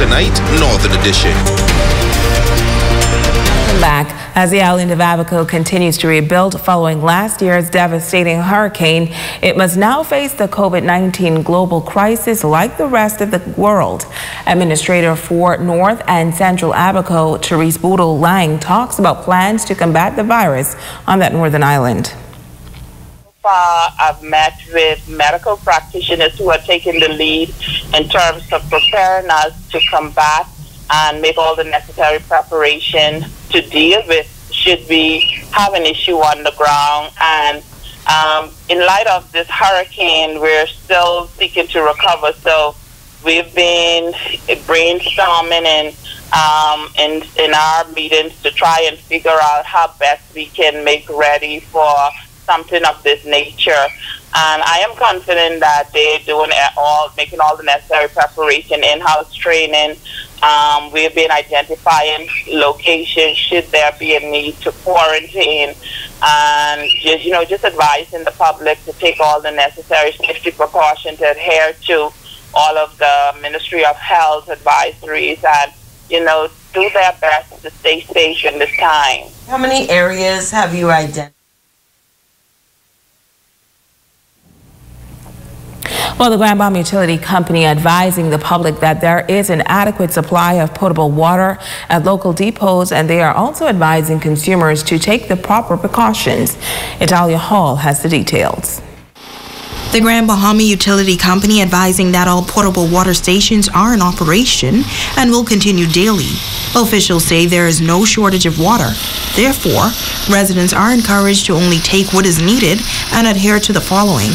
tonight, Northern Edition. Welcome back. As the island of Abaco continues to rebuild following last year's devastating hurricane, it must now face the COVID-19 global crisis like the rest of the world. Administrator for North and Central Abaco, Therese Boodle Lang, talks about plans to combat the virus on that northern island. So far, I've met with medical practitioners who are taking the lead in terms of preparing us to combat and make all the necessary preparation to deal with should we have an issue on the ground. And in light of this hurricane, we're still seeking to recover. So we've been brainstorming and in our meetings to try and figure out how best we can make ready for something of this nature. And I am confident that they're making all the necessary preparation, in-house training. We've been identifying locations should there be a need to quarantine, and just advising the public to take all the necessary safety precautions, to adhere to all of the Ministry of Health advisories, and do their best to stay safe in this time. How many areas have you identified? Well, the Grand Bahama Utility Company advising the public that there is an adequate supply of potable water at local depots, and they are also advising consumers to take the proper precautions. Italia Hall has the details. The Grand Bahama Utility Company advising that all potable water stations are in operation and will continue daily. Officials say there is no shortage of water. Therefore, residents are encouraged to only take what is needed and adhere to the following.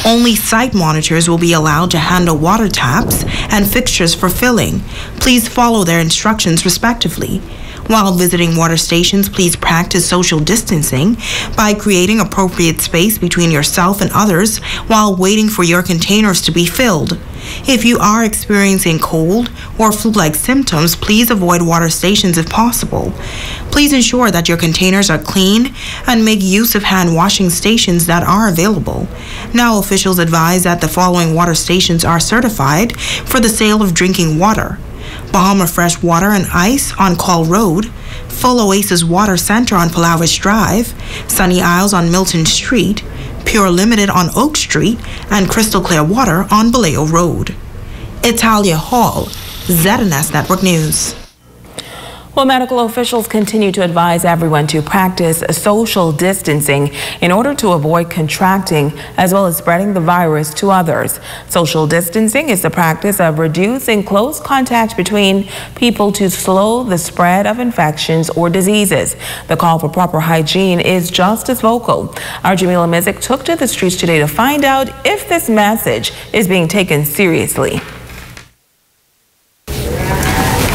Only site monitors will be allowed to handle water taps and fixtures for filling. Please follow their instructions respectively. While visiting water stations, please practice social distancing by creating appropriate space between yourself and others while waiting for your containers to be filled. If you are experiencing cold or flu-like symptoms, please avoid water stations if possible. Please ensure that your containers are clean and make use of hand washing stations that are available. Now, officials advise that the following water stations are certified for the sale of drinking water: Bahama Fresh Water and Ice on Call Road, Full Oasis Water Center on Palawas Drive, Sunny Isles on Milton Street, Pure Limited on Oak Street, and Crystal Clear Water on Vallejo Road. Italia Hall, ZNS Network News. Well, medical officials continue to advise everyone to practice social distancing in order to avoid contracting as well as spreading the virus to others. Social distancing is the practice of reducing close contact between people to slow the spread of infections or diseases. The call for proper hygiene is just as vocal. Our Jamila Mizik took to the streets today to find out if this message is being taken seriously.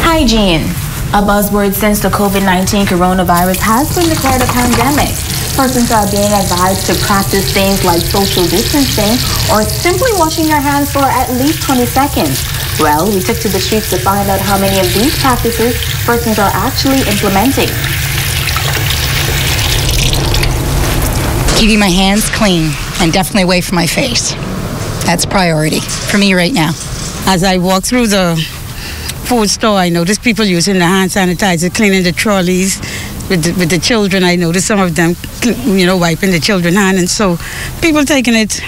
Hygiene. A buzzword since the COVID-19 coronavirus has been declared a pandemic. Persons are being advised to practice things like social distancing or simply washing your hands for at least 20 seconds. Well, we took to the streets to find out how many of these practices persons are actually implementing. Keeping my hands clean and definitely away from my face. That's priority for me right now. As I walk through the food store, I notice people using the hand sanitizer, cleaning the trolleys with the children. I notice some of them, wiping the children's hands, and so people taking it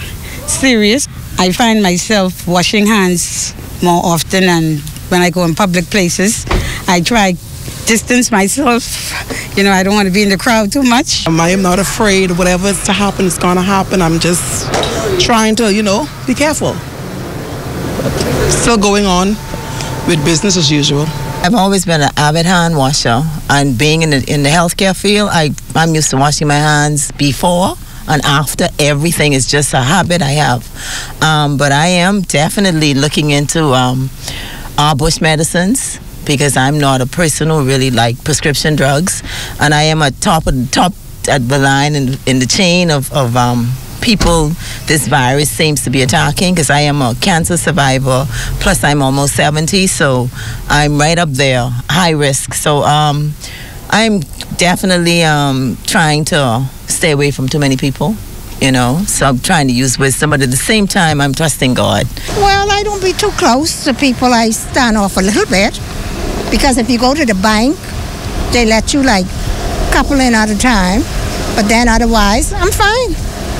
serious. I find myself washing hands more often, and when I go in public places, I try distance myself. I don't want to be in the crowd too much. I am not afraid. Whatever's to happen is going to happen. I'm just trying to, be careful. Still going on with business as usual. I've always been an avid hand washer, and being in the healthcare field, I'm used to washing my hands before and after. Everything is just a habit I have. But I am definitely looking into our bush medicines, because I'm not a person who really like prescription drugs, and I am top at the line in the chain of people this virus seems to be attacking, because I am a cancer survivor, plus I'm almost 70, so I'm right up there, high risk. So I'm definitely trying to stay away from too many people. you know. So I'm trying to use wisdom, but at the same time, I'm trusting God. Well, I don't be too close to people. I stand off a little bit, because if you go to the bank, they let you like couple in at a time, but then otherwise, I'm fine.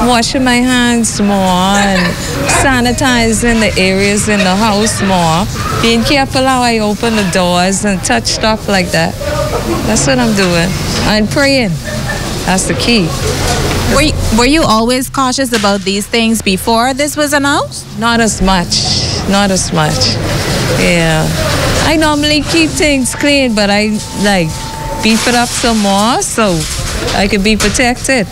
Washing my hands more and sanitizing the areas in the house more. Being careful how I open the doors and touch stuff like that. That's what I'm doing. And praying. That's the key. Were you always cautious about these things before this was announced? Not as much. Not as much. Yeah. I normally keep things clean, but I like beef it up some more so I can be protected.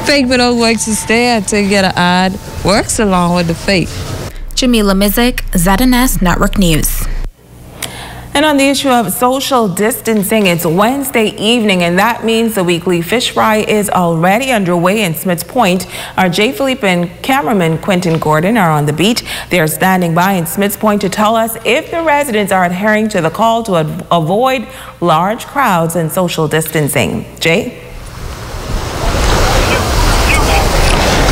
Fake without works to stay until you get an ad works along with the fake. Jamila Mizik, ZNS Network News. And on the issue of social distancing, it's Wednesday evening, and that means the weekly fish fry is already underway in Smiths Point. Our Jay Philippe and cameraman Quentin Gordon are on the beat. They are standing by in Smiths Point to tell us if the residents are adhering to the call to avoid large crowds and social distancing. Jay?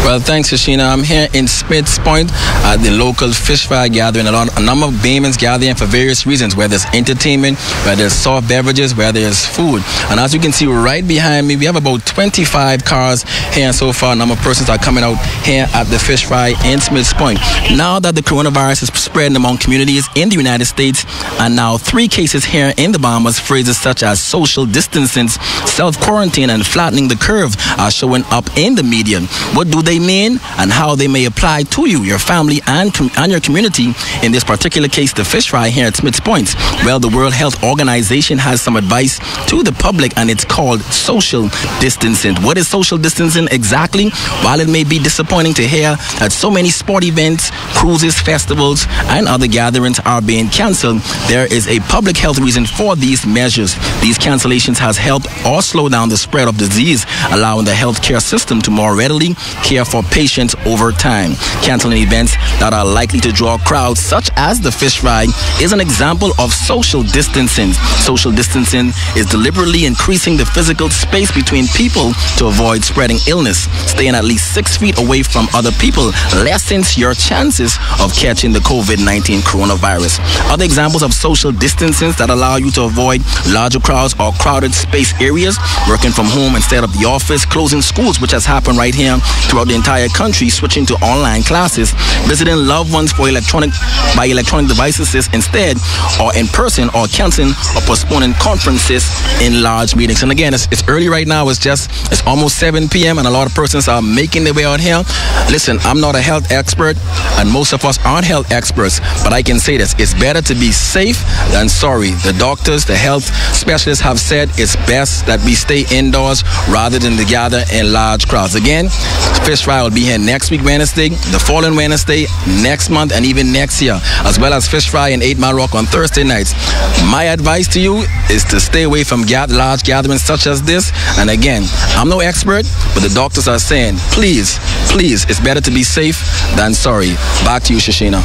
Well, thanks, Shashina. I'm here in Smiths Point at the local fish fry gathering. A number of Bahamans gathering for various reasons, whether it's entertainment, whether it's soft beverages, whether it's food. And as you can see right behind me, we have about 25 cars here, and so far a number of persons are coming out here at the fish fry in Smiths Point. Now that the coronavirus is spreading among communities in the United States, and now 3 cases here in the Bahamas, phrases such as social distancing, self-quarantine, and flattening the curve are showing up in the media. What do they mean and how they may apply to you, your family, and your community? In this particular case, the fish fry here at Smiths Point. Well, the World Health Organization has some advice to the public, and it's called social distancing. What is social distancing exactly? While it may be disappointing to hear that so many sport events, cruises, festivals, and other gatherings are being cancelled, there is a public health reason for these measures. These cancellations has helped or slow down the spread of disease, allowing the healthcare system to more readily care for patients over time. Canceling events that are likely to draw crowds, such as the fish fry, is an example of social distancing. Social distancing is deliberately increasing the physical space between people to avoid spreading illness. Staying at least 6 feet away from other people lessens your chances of catching the COVID-19 coronavirus. Other examples of social distancing that allow you to avoid larger crowds or crowded space areas: working from home instead of the office, closing schools, which has happened right here throughout the entire country, switching to online classes, visiting loved ones by electronic devices instead, or in person, or canceling or postponing conferences in large meetings. And again, it's early right now. It's almost 7 p.m. and a lot of persons are making their way out here. Listen, I'm not a health expert, and most of us aren't health experts, but I can say this: it's better to be safe than sorry. The doctors, the health specialists have said it's best that we stay indoors rather than to gather in large crowds. Again, fish fry will be here next week Wednesday, the following Wednesday, next month, and even next year, as well as fish fry in 8 Mile Rock on Thursday nights. My advice to you is to stay away from large gatherings such as this. And again, I'm no expert, but the doctors are saying, please, it's better to be safe than sorry. Back to you, Shashina.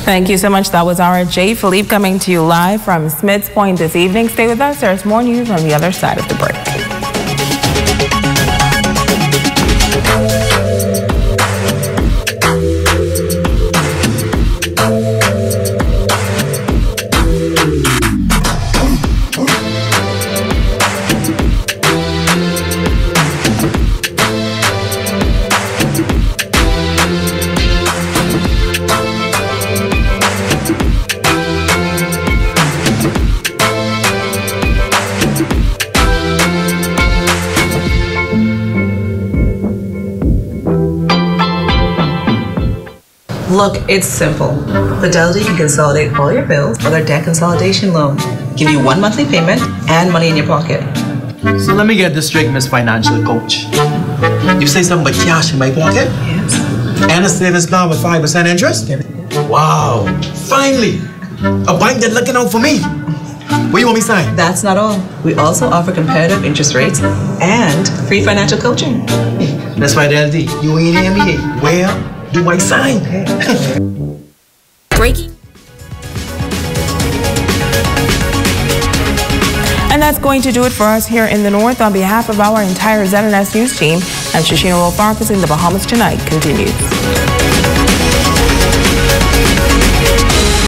Thank you so much. That was our Jay Philippe coming to you live from Smiths Point this evening. Stay with us. There's more news on the other side of the break. Look, it's simple. Fidelity can consolidate all your bills with their debt consolidation loan. Give you 1 monthly payment and money in your pocket. So let me get this straight, Miss Financial Coach. You say something about cash in my pocket? Yes. And a savings plan with 5% interest? Wow, finally! A bank that's looking out for me. What do you want me to sign? That's not all. We also offer competitive interest rates and free financial coaching. Miss Fidelity, you ain't hear me. Where do I sign? And that's That's going to do it for us here in the North. On behalf of our entire ZNS News team, I'm Shashina Wolf-Farkas in the Bahamas Tonight continues.